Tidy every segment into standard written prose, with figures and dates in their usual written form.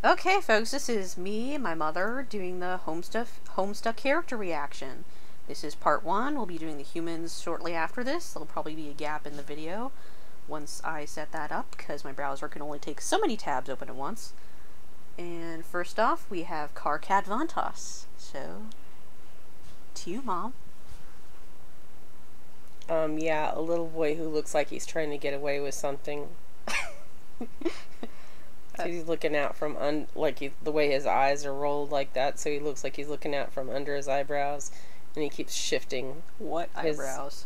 Okay, folks, this is me and my mother doing the Homestuck character reaction. This is part 1. We'll be doing the humans shortly after this. There'll probably be a gap in the video once I set that up, because my browser can only take so many tabs open at once. And first off, we have CarCAD Vantas. So, to you, Mom. Yeah, a little boy who looks like he's trying to get away with something. So he's looking out from the way his eyes are rolled like that, so he looks like he's looking out from under his eyebrows, and he keeps shifting. What eyebrows?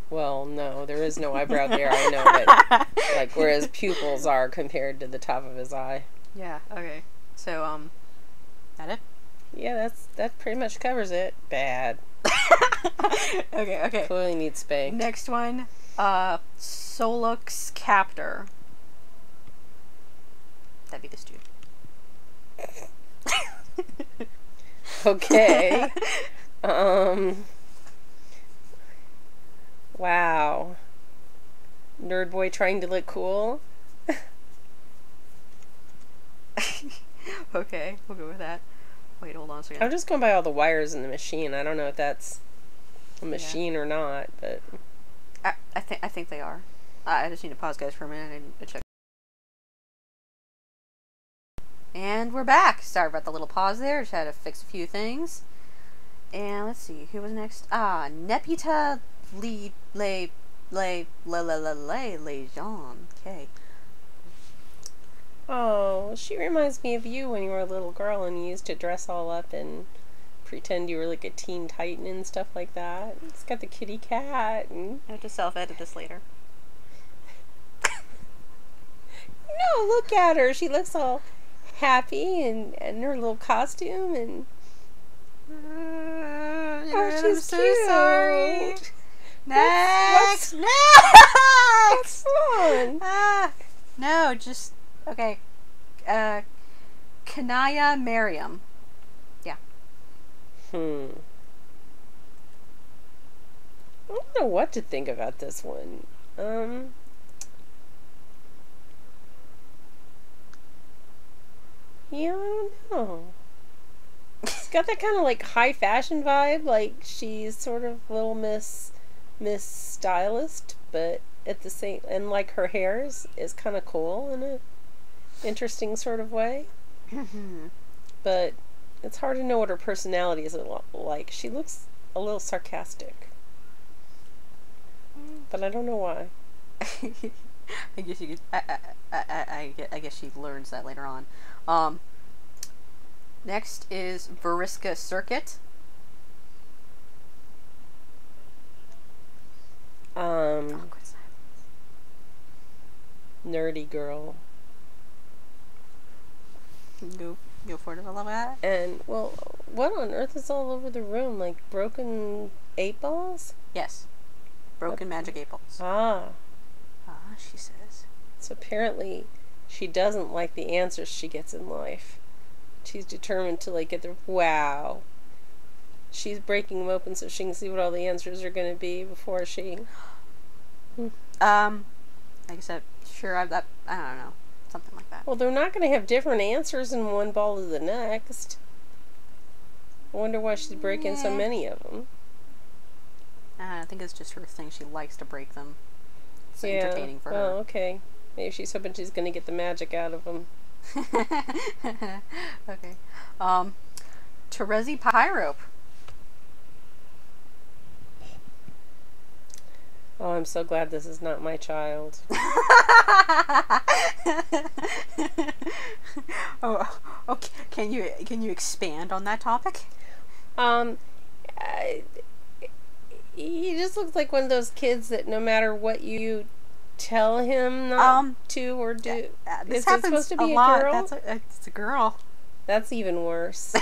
Well, no, there is no eyebrow there, I know, but like where his pupils are compared to the top of his eye. Yeah, okay. So, that it? Yeah, that pretty much covers it. Bad. Okay. Clearly needs spanked. Next one, Solux Captor. That'd be this dude. Okay. Wow. Nerd boy trying to look cool. Okay, we'll go with that. Wait, hold on a second. I'm just going by all the wires in the machine. I don't know if that's a machine or not, but I think they are. I just need to pause, guys, for a minute and check. And we're back. Sorry about the little pause there. Just had to fix a few things. And let's see, who was next? Nepeta Lejean. Okay. oh, she reminds me of you when you were a little girl and you used to dress all up and pretend you were like a teen titan and stuff like that. It's got the kitty cat and I have to self-edit this later. no, look at her. She looks all happy and in her little costume and oh, she's I'm so cute. sorry. Next! What's wrong? No, just okay. Kanaya Miriam. Yeah. I don't know what to think about this one. Yeah, I don't know. It's got that kind of like high fashion vibe, like she's sort of little Miss Stylist, but at the same, and like her hair is kind of cool in a interesting sort of way. But it's hard to know what her personality is like. She looks a little sarcastic, but I don't know why. I guess you could. I guess she learns that later on. Next is Maryska Circuit. Nerdy girl. Go for it, I love that. And well, what on earth is all over the room? Like broken 8 balls? Yes, broken magic 8 balls. She says. So apparently, she doesn't like the answers she gets in life. She's determined to like get the wow. She's breaking them open so she can see what all the answers are going to be before she. Like I said, sure. I don't know, something like that. Well, they're not going to have different answers in one ball to the next. I wonder why she's breaking so many of them. I think it's just her thing. She likes to break them. It's entertaining for her. Oh, okay. Maybe she's hoping she's going to get the magic out of them. Okay. Terezi Pyrope. Oh, I'm so glad this is not my child. Oh, okay. Can you expand on that topic? He just looks like one of those kids that no matter what you tell him not to or do, This is it supposed to be a lot. girl? It's a girl. That's even worse.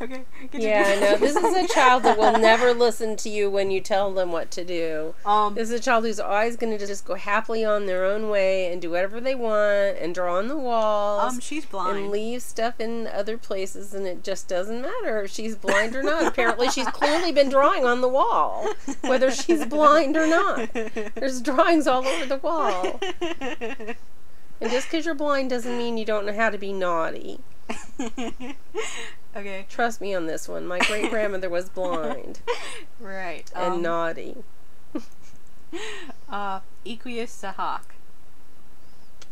Okay. Yeah, no, this is a child that will never listen to you when you tell them what to do. This is a child who's always going to just go happily on their own way and do whatever they want and draw on the walls. She's blind. And leave stuff in other places, and it just doesn't matter if she's blind or not. Apparently, she's clearly been drawing on the wall, whether she's blind or not. There's drawings all over the wall. And just because you're blind doesn't mean you don't know how to be naughty. Okay. Trust me on this one. My great-grandmother was blind. Right. And naughty. Equius Ahok.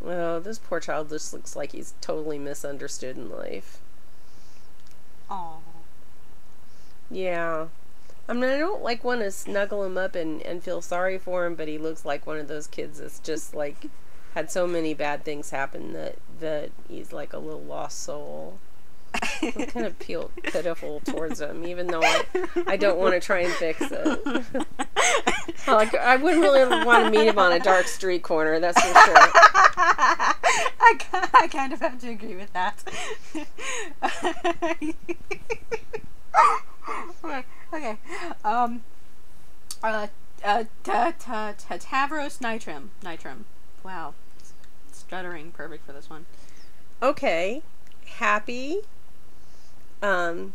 Oh, this poor child just looks like he's totally misunderstood in life. Aww. Yeah. I mean, I don't want to snuggle him up and feel sorry for him, but he looks like one of those kids that's just like had so many bad things happen that he's like a little lost soul. I'm kind of pitiful towards him, even though I don't want to try and fix it. I wouldn't really want to meet him on a dark street corner, that's for sure. I kind of have to agree with that. Okay. Tavros Nitrum. Wow. Stuttering. Perfect for this one. Okay. Happy. Kind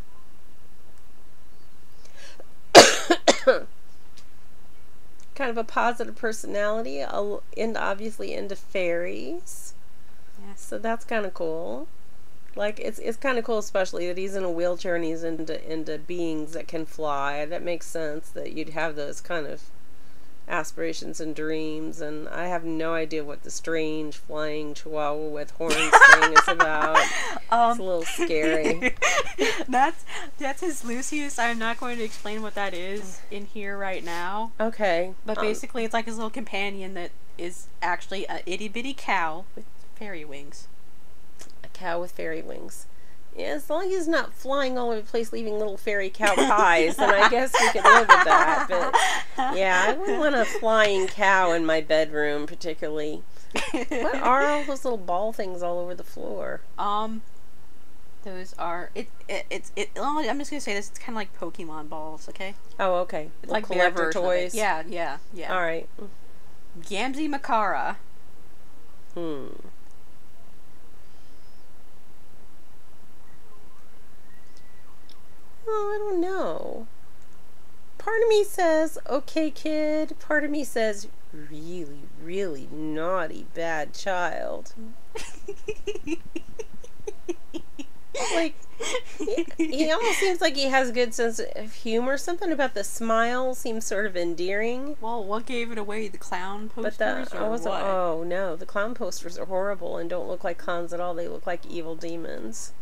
of a positive personality, and obviously into fairies. Yeah. So that's kind of cool. Like it's kind of cool, especially that he's in a wheelchair and he's into beings that can fly. That makes sense that you'd have those kind of aspirations and dreams. And I have no idea what the strange flying chihuahua with horns thing is about. It's a little scary. That's his Lucius. I'm not going to explain what that is in here right now. Okay. But basically, it's like his little companion that is actually a itty bitty cow with fairy wings. A cow with fairy wings. Yeah, as long as he's not flying all over the place leaving little fairy cow pies, then I guess we could live with that. But yeah, I wouldn't want a flying cow in my bedroom particularly. What are all those little ball things all over the floor? Those are I'm just gonna say this. It's kind of like Pokemon balls. Okay. Oh, okay. It's like collector toys. Yeah. All right. Gamzee Makara. Oh, I don't know. Part of me says, okay, kid. Part of me says, really, really naughty, bad child. Like, he almost seems like he has a good sense of humor. Something about the smile seems sort of endearing. Well, what gave it away? The clown posters? What? Oh, no. The clown posters are horrible and don't look like clowns at all. They look like evil demons.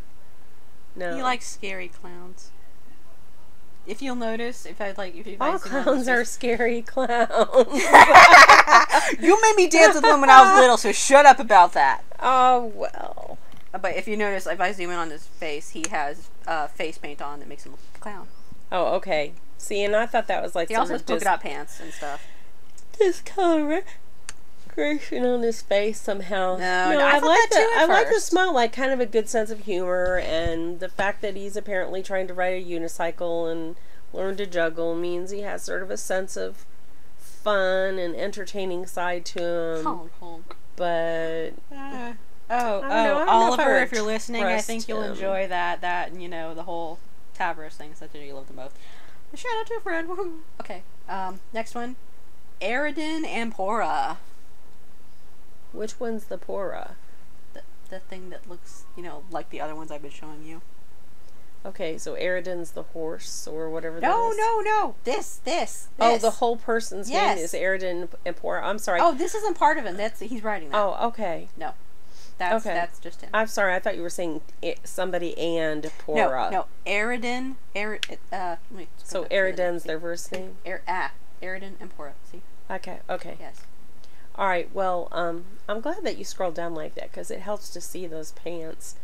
No. He likes scary clowns. If you'll notice, all clowns are scary clowns. You made me dance with them when I was little, so shut up about that. Oh, well. But if you notice, if I zoom in on his face, he has face paint on that makes him look like a clown. Oh, okay. See, and I thought that was like he also has polka dot pants and stuff. Discoloration on his face somehow. No, I like that too. I like the smile, like kind of a good sense of humor, and the fact that he's apparently trying to ride a unicycle and learn to juggle means he has sort of a sense of fun and entertaining side to him. Honk. But Oliver, if you're listening, I think you'll enjoy that and the whole Tavros thing. So you love them both. Shout out to a friend. Woohoo. Okay. Next one, Eridan and Pora. Which one's the Pora? The thing that looks, like the other ones I've been showing you. Okay, so Eridan's the horse or whatever that is. No. This. Oh, the whole person's name is Eridan and Pora. I'm sorry. Oh, this isn't part of him. He's writing that. Oh, okay. No. That's just him. I'm sorry. I thought you were saying somebody and Pora. No. Eridan. So Eridan's their first name? Eridan and Pora. See? Okay. Yes. All right. Well, I'm glad that you scrolled down like that because it helps to see those pants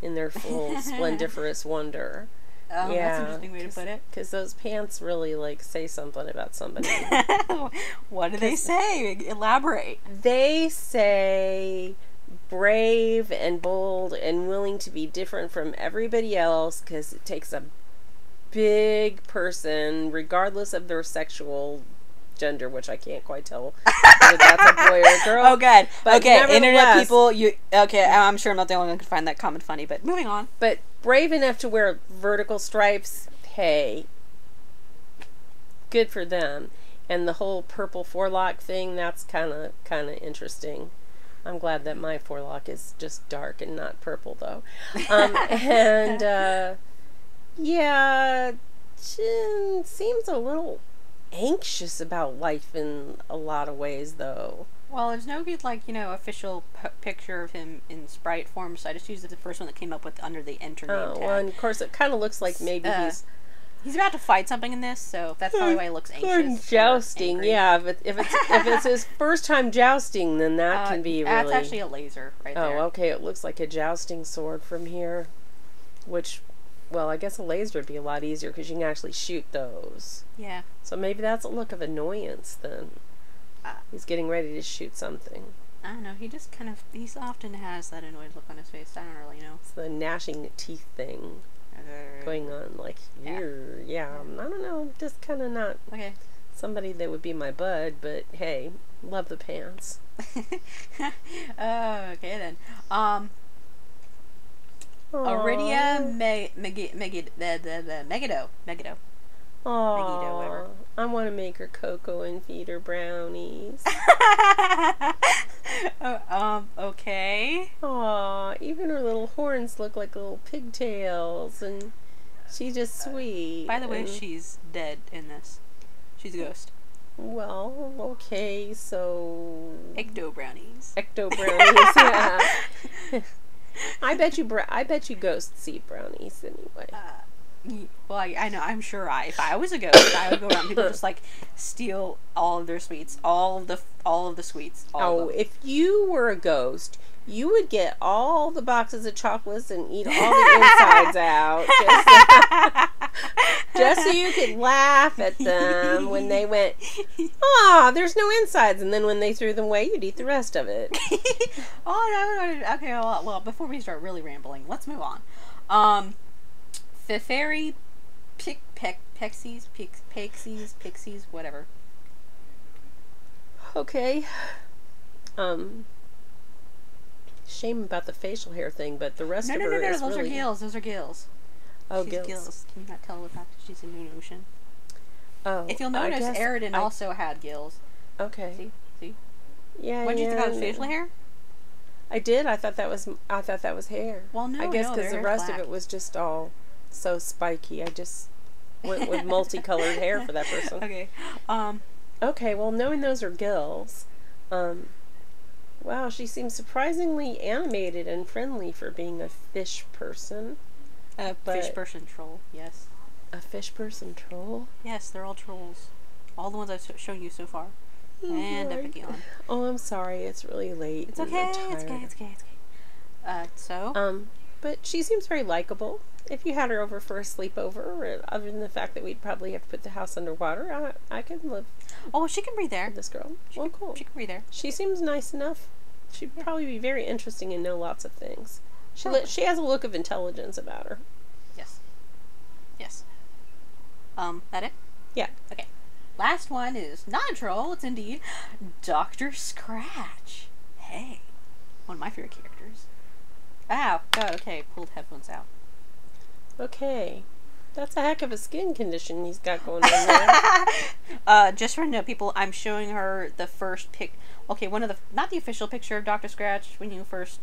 in their full splendiferous wonder. Oh, yeah, that's an interesting way to put it. Because those pants really say something about somebody. What do they say? Elaborate. They say, brave and bold and willing to be different from everybody else, because it takes a big person, regardless of their sexual gender, which I can't quite tell whether that's a boy or a girl. Oh, God. But okay, internet nevertheless- people, okay, I'm sure I'm not the only one who can find that comment funny, but moving on. But brave enough to wear vertical stripes, hey, good for them. And the whole purple forelock thing, that's kind of interesting. I'm glad that my forelock is just dark and not purple, though. Yeah, Jin seems a little anxious about life in a lot of ways, though. Well, there's no good, like, official picture of him in sprite form, so I just used the first one that came up with under the enter name tag. Well, and of course it kind of looks like maybe he's about to fight something in this, so that's probably why he looks anxious. Jousting, yeah. But if it's his first time jousting, then that can be really. That's actually a laser right there. Oh, okay. It looks like a jousting sword from here, which, well, I guess a laser would be a lot easier because you can actually shoot those. Yeah. So maybe that's a look of annoyance then. He's getting ready to shoot something. I don't know. He just he often has that annoyed look on his face. I don't really know. It's the gnashing teeth thing going on, like, here. Yeah. I don't know. Just kind of not somebody that would be my bud, but hey, love the pants. Okay then. Aridia Megiddo. Aww. I want to make her cocoa and feed her brownies. Okay. Aww, even her little horns look like little pigtails, and she's just sweet. By the way, she's dead in this. She's a ghost. Well, okay, so... Ecto brownies. Ecto brownies, yeah. I bet you ghosts eat brownies anyway. Well, I know. I'm sure if I was a ghost, I would go around and people just like steal all of their sweets, all of the sweets. If you were a ghost, you would get all the boxes of chocolates and eat all the insides out, just so you could laugh at them when they went, there's no insides, and then when they threw them away, you'd eat the rest of it. Okay. Well, before we start really rambling, let's move on. The fairy Pixies, whatever. Okay. Shame about the facial hair thing, but the rest of her is those really... are gills. Those are gills. Oh, she's gills. Can you not tell the fact that she's in Moon Ocean? Oh, if you'll notice, Eridan also had gills. Okay. See? Yeah. What did you think about his facial hair? I did. I thought that was hair. Well, no, I guess because the rest of it was just all so spiky. I just went with multicolored hair for that person. Okay. Okay. Well, knowing those are gills, wow, she seems surprisingly animated and friendly for being a fish person. A fish person troll. Yes. A fish person troll? Yes, they're all trolls. All the ones I've shown you so far. And Epic Elon. Oh, I'm sorry. It's really late. It's okay. It's okay. But she seems very likable. If you had her over for a sleepover, other than the fact that we'd probably have to put the house underwater, I could live. Oh, she can breathe there. With this girl. Cool. She can breathe there. She seems nice enough. She'd probably be very interesting and know lots of things. She has a look of intelligence about her. Yes. That it? Yeah. Okay. Last one is not a troll. It's indeed Dr. Scratch. Hey. One of my favorite characters. Ow. God, okay. Pulled headphones out. Okay. That's a heck of a skin condition he's got going on there. Just for people, I'm showing her the first one of the, not the official picture of Dr. Scratch when you first,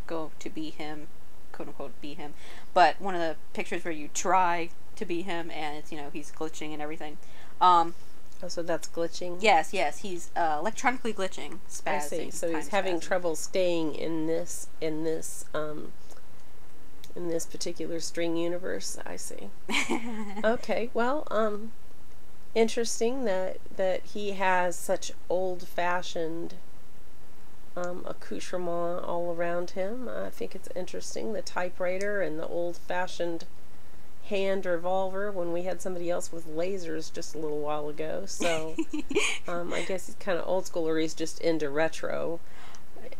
go to be him, quote unquote, be him, but one of the pictures where you try to be him and it's, he's glitching and everything. Oh, so that's glitching? Yes, he's electronically glitching, spazzing. I see. So he's having trouble staying in this particular string universe. I see. Okay, well, interesting that he has such old-fashioned accoutrement all around him. I think it's interesting, the typewriter and the old-fashioned hand revolver when we had somebody else with lasers just a little while ago. So I guess he's kind of old school, or he's just into retro.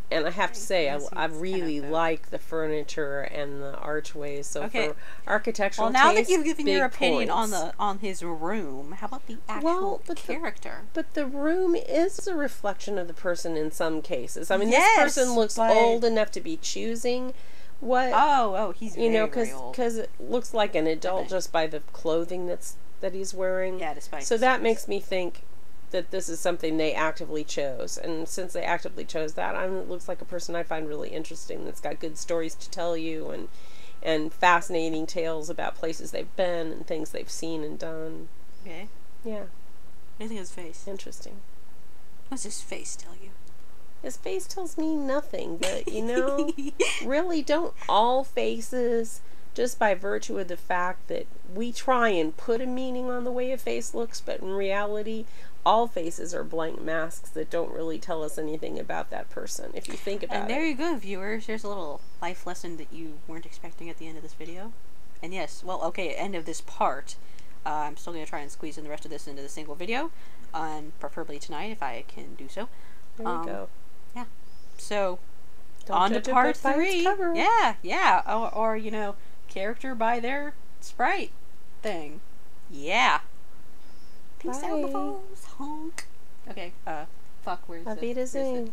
and I have to say, I really kind of like the furniture and the archways. So for architectural well, now taste, that you've given your opinion points. on his room, how about the actual character? But the room is a reflection of the person in some cases. I mean, Yes, this person looks old enough to be choosing what. Oh, he's very old. Because it looks like an adult just by the clothing that he's wearing. Yeah, despite. So that makes me think that this is something they actively chose, and since they actively chose that, it looks like a person I find really interesting, that's got good stories to tell you, and fascinating tales about places they've been and things they've seen and done. Okay. Yeah. What do you think of his face? Interesting. What's his face tell you? His face tells me nothing, but really, don't all faces, just by virtue of the fact that we try and put a meaning on the way a face looks, but in reality, all faces are blank masks that don't really tell us anything about that person, if you think about it. And there you go, viewers. There's a little life lesson that you weren't expecting at the end of this video. And yes, well, okay, end of this part. I'm still going to try and squeeze in the rest of this into the single video, and preferably tonight if I can do so. There you go. Yeah. So, don't on to part 3. Yeah. Or, character by their sprite thing. Yeah. Peace out, the foes. Honk. Okay, fuck, where's Auf Wiedersehen.